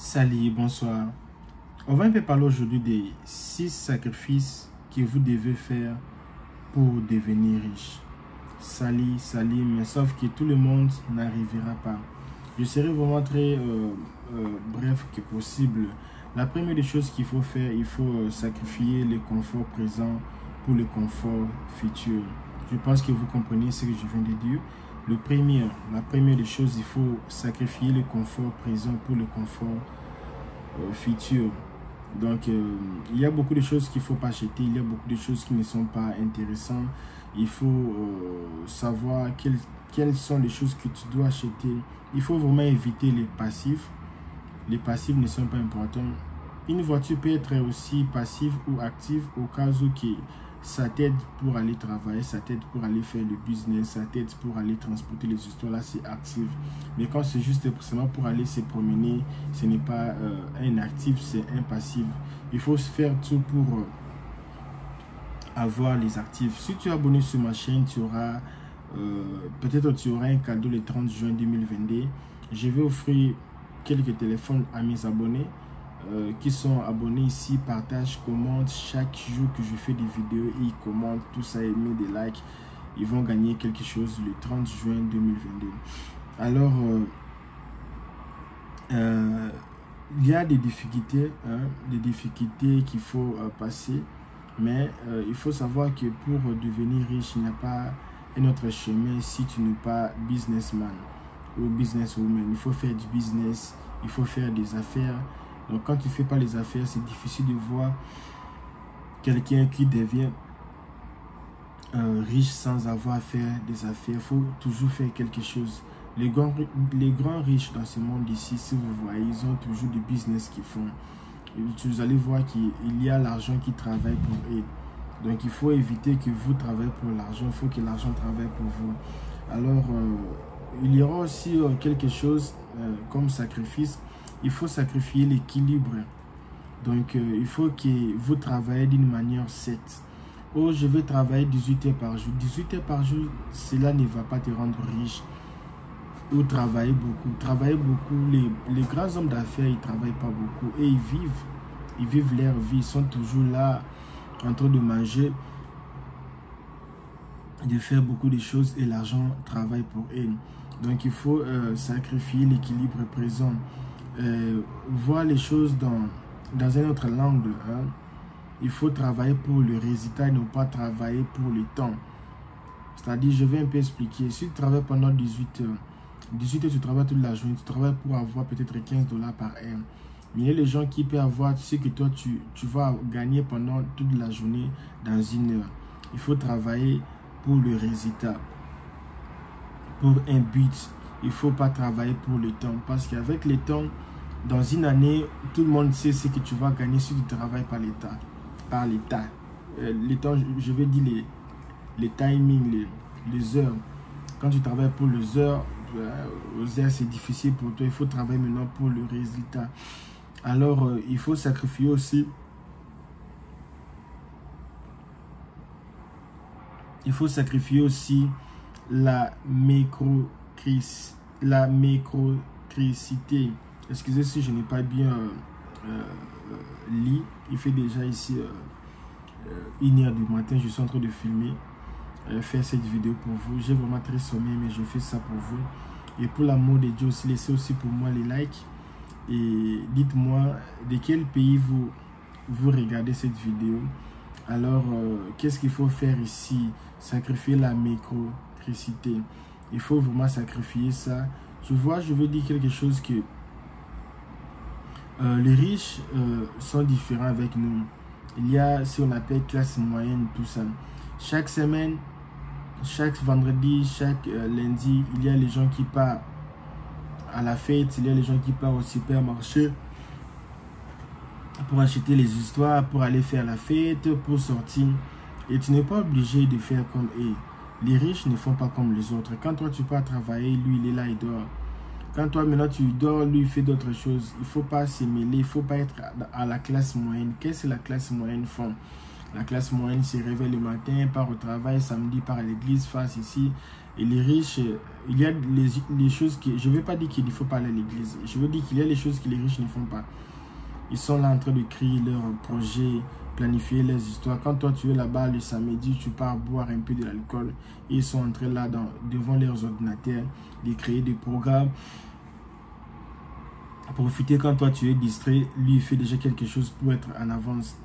Salut, bonsoir. On va un peu parler aujourd'hui des 6 sacrifices que vous devez faire pour devenir riche. Salut, mais sauf que tout le monde n'arrivera pas. Je serai vraiment très bref que possible. La première des choses qu'il faut faire, il faut sacrifier le confort présent pour le confort futur. Je pense que vous comprenez ce que je viens de dire. La première des choses, il faut sacrifier le confort présent pour le confort futur. Donc, il y a beaucoup de choses qu'il ne faut pas acheter, il y a beaucoup de choses qui ne sont pas intéressantes. Il faut savoir quelles sont les choses que tu dois acheter. Il faut vraiment éviter les passifs. Les passifs ne sont pas importants. Une voiture peut être aussi passive ou active au cas où ça t'aide pour aller travailler, ça t'aide pour aller faire le business, ça t'aide pour aller transporter les histoires, là c'est actif. Mais quand c'est juste seulement pour aller se promener, ce n'est pas un actif, c'est un passif. Il faut faire tout pour avoir les actifs. Si tu es abonné sur ma chaîne, tu auras peut-être tu auras un cadeau le 30 juin 2022. Je vais offrir quelques téléphones à mes abonnés. Qui sont abonnés ici, partagent, commentent chaque jour que je fais des vidéos, ils commentent tout ça et mettent des likes, ils vont gagner quelque chose le 30 juin 2022. Alors il y a des difficultés qu'il faut passer, mais il faut savoir que pour devenir riche, il n'y a pas un autre chemin si tu n'es pas businessman ou businesswoman. Il faut faire du business, il faut faire des affaires. Donc quand tu ne fais pas les affaires, c'est difficile de voir quelqu'un qui devient riche sans avoir fait des affaires. Il faut toujours faire quelque chose. Les grands riches dans ce monde ici, si vous voyez, ils ont toujours des business qu'ils font. Et vous allez voir qu'il y a l'argent qui travaille pour eux. Donc il faut éviter que vous travaillez pour l'argent. Il faut que l'argent travaille pour vous. Alors il y aura aussi quelque chose comme sacrifice. Il faut sacrifier l'équilibre. Donc, il faut que vous travaillez d'une manière saine. Oh, je vais travailler 18 heures par jour. 18 heures par jour, cela ne va pas te rendre riche. Ou travailler beaucoup. Travailler beaucoup. Les grands hommes d'affaires, ils ne travaillent pas beaucoup. Et ils vivent leur vie. Ils sont toujours là, en train de manger, de faire beaucoup de choses. Et l'argent travaille pour eux. Donc, il faut sacrifier l'équilibre présent. Voir les choses dans un autre angle. Il faut travailler pour le résultat et ne pas travailler pour le temps. C'est-à-dire, je vais un peu expliquer. Si tu travailles pendant 18 heures, tu travailles toute la journée, tu travailles pour avoir peut-être 15 $ par heure. Mais il y a les gens qui peuvent avoir ce que toi, tu vas gagner pendant toute la journée dans une heure. Il faut travailler pour le résultat, pour un but. Il ne faut pas travailler pour le temps. Parce qu'avec le temps, dans une année, tout le monde sait ce que tu vas gagner si tu travailles par l'État. Le temps, je veux dire les timings, les heures. Quand tu travailles pour les heures, c'est difficile pour toi. Il faut travailler maintenant pour le résultat. Alors, il faut sacrifier aussi. Il faut sacrifier aussi la mécrocricité. Excusez si je n'ai pas bien lu. Il fait déjà ici 1h du matin. Je suis en train de filmer, faire cette vidéo pour vous. J'ai vraiment très sommeil, mais je fais ça pour vous. Et pour l'amour de Dieu aussi, laissez aussi pour moi les likes. Et dites-moi de quel pays vous regardez cette vidéo. Alors, qu'est-ce qu'il faut faire ici? Sacrifier la mécrocricité. Il faut vraiment sacrifier ça. Tu vois, je veux dire quelque chose que les riches sont différents avec nous. Il y a ce qu'on appelle classe moyenne, tout ça. Chaque semaine, chaque vendredi, chaque lundi, il y a les gens qui partent à la fête, il y a les gens qui partent au supermarché pour acheter les histoires, pour aller faire la fête, pour sortir. Et tu n'es pas obligé de faire comme eux. Les riches ne font pas comme les autres. Quand toi tu pars travailler, lui il est là, il dort. Quand toi maintenant tu dors, lui il fait d'autres choses. Il ne faut pas se mêler, il ne faut pas être à la classe moyenne. Qu'est-ce que la classe moyenne font? La classe moyenne se réveille le matin, part au travail, samedi part à l'église, face ici, Et les riches, il y a les choses que... Je ne veux pas dire qu'il ne faut pas aller à l'église. Je veux dire qu'il y a les choses que les riches ne font pas. Ils sont là en train de créer leurs projets, planifier leurs histoires. Quand toi, tu es là-bas le samedi, tu pars boire un peu de l'alcool. Ils sont en train là, devant leurs ordinateurs, de créer des programmes. Profiter quand toi, tu es distrait. Lui, il fait déjà quelque chose pour être en avance.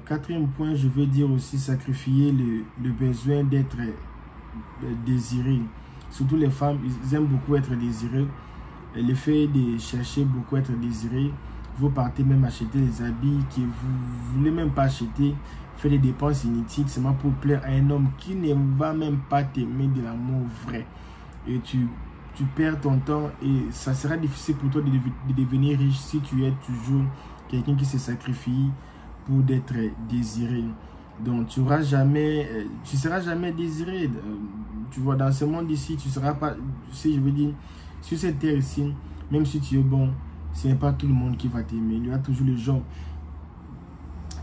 Quatrième point, je veux dire aussi sacrifier le besoin d'être désiré. Surtout les femmes, ils aiment beaucoup être désirées. Le fait de chercher beaucoup être désiré, vous partez même acheter des habits que vous ne voulez même pas acheter, faire des dépenses inutiles seulement pour plaire à un homme qui ne va même pas t'aimer de l'amour vrai. Et tu perds ton temps et ça sera difficile pour toi de devenir riche si tu es toujours quelqu'un qui se sacrifie pour d'être désiré. Donc tu seras jamais désiré. Tu vois, dans ce monde ici, tu seras pas, si je veux dire, sur cette terre ici, même si tu es bon, ce n'est pas tout le monde qui va t'aimer. Il y a toujours les gens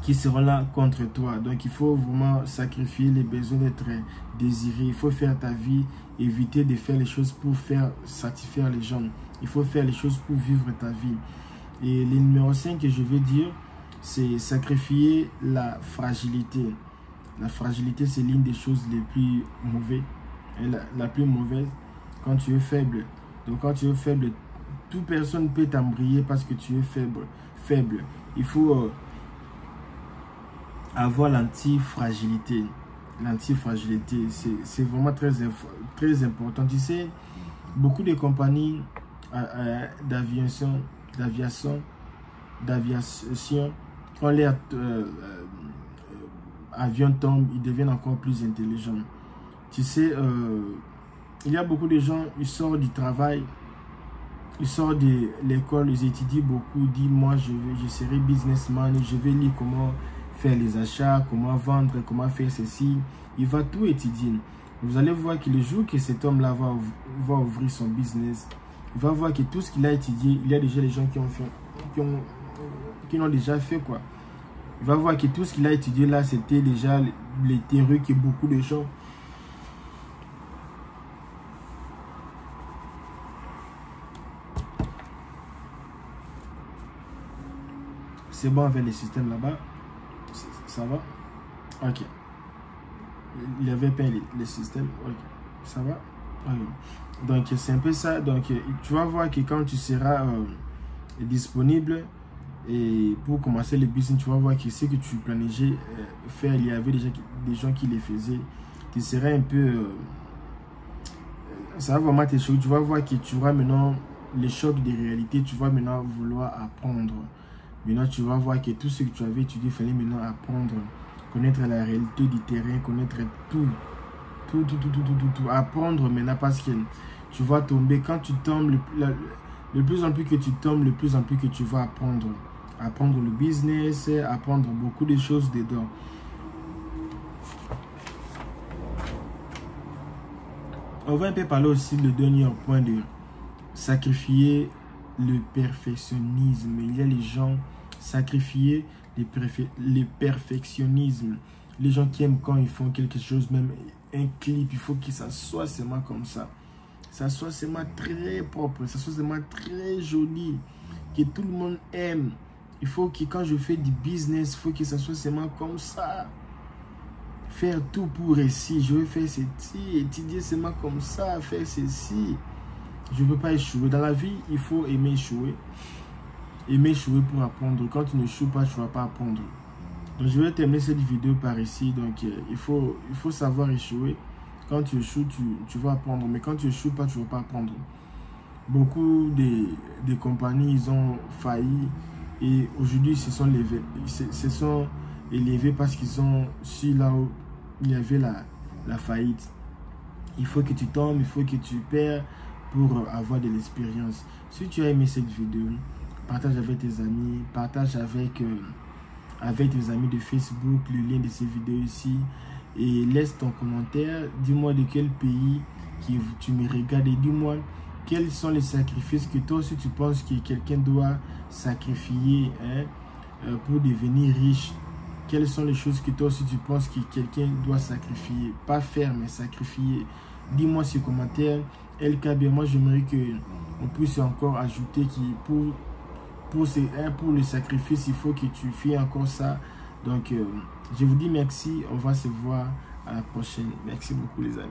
qui seront là contre toi. Donc il faut vraiment sacrifier les besoins d'être désiré. Il faut faire ta vie, éviter de faire les choses pour faire satisfaire les gens. Il faut faire les choses pour vivre ta vie. Et le numéro 5 que je veux dire, c'est sacrifier la fragilité. La fragilité, c'est l'une des choses les plus mauvaises. La plus mauvaise, quand tu es faible. Donc quand tu es faible, toute personne peut t'embrayer parce que tu es faible. Il faut avoir l'antifragilité. L'antifragilité, c'est vraiment très important. Tu sais, beaucoup de compagnies d'aviation, quand les avions tombent, ils deviennent encore plus intelligents. Tu sais, il y a beaucoup de gens, ils sortent du travail, ils sortent de l'école, ils étudient beaucoup, ils disent, moi je serai businessman, je vais lire comment faire les achats, comment vendre, comment faire ceci. Il va tout étudier. Vous allez voir que le jour que cet homme-là va ouvrir son business, il va voir que tout ce qu'il a étudié, il y a déjà les gens qui l'ont déjà fait, quoi. Il va voir que tout ce qu'il a étudié là, c'était déjà les théories que beaucoup de gens c'est bon avec les systèmes là-bas. Ça va? Ok. Il avait peint les systèmes. Ok. Ça va? Ok. Donc, c'est un peu ça. Donc, tu vas voir que quand tu seras disponible et pour commencer le business, tu vas voir que ce que tu planifiais faire, il y avait déjà des gens qui les faisaient. Tu seras un peu... ça va vraiment te choquer. Tu vas voir que tu auras maintenant les chocs de réalité. Tu vas maintenant vouloir apprendre. Maintenant, tu vas voir que tout ce que tu avais étudié, il fallait maintenant apprendre, connaître la réalité du terrain, connaître tout. Apprendre maintenant parce que tu vas tomber. Quand tu tombes, le plus en plus que tu tombes, le plus en plus que tu vas apprendre. Apprendre le business, apprendre beaucoup de choses dedans. On va un peu parler aussi le dernier point de sacrifier le perfectionnisme. Il y a les gens sacrifier le perfectionnisme. Les gens qui aiment quand ils font quelque chose, même un clip, il faut que ça soit seulement comme ça. Ça soit seulement très propre, ça soit seulement très joli, que tout le monde aime. Il faut que quand je fais du business, il faut que ça soit seulement comme ça. Faire tout pour réussir. Je veux faire ceci, étudier seulement comme ça, faire ceci. Je ne veux pas échouer. Dans la vie, il faut aimer échouer. Aimer échouer pour apprendre. Quand tu n'échoues pas, tu ne vas pas apprendre. Donc, je vais terminer cette vidéo par ici. Donc, il faut savoir échouer. Quand tu échoues, tu vas apprendre. Mais quand tu n'échoues pas, tu ne vas pas apprendre. Beaucoup de compagnies, ils ont failli. Et aujourd'hui, se sont élevés parce qu'ils ont su là où il y avait la faillite. Il faut que tu tombes, il faut que tu perds pour avoir de l'expérience. Si tu as aimé cette vidéo, partage avec tes amis, partage avec tes amis de Facebook le lien de ces vidéos ici et laisse ton commentaire. Dis-moi de quel pays tu me regardes et dis-moi quels sont les sacrifices que toi aussi tu penses que quelqu'un doit sacrifier pour devenir riche. Quelles sont les choses que toi aussi tu penses que quelqu'un doit sacrifier, pas faire mais sacrifier dis-moi sur commentaire. LKB, moi j'aimerais que on puisse encore ajouter qui pour le sacrifice, il faut que tu fasses encore ça. Donc je vous dis merci, on va se voir à la prochaine. Merci beaucoup les amis.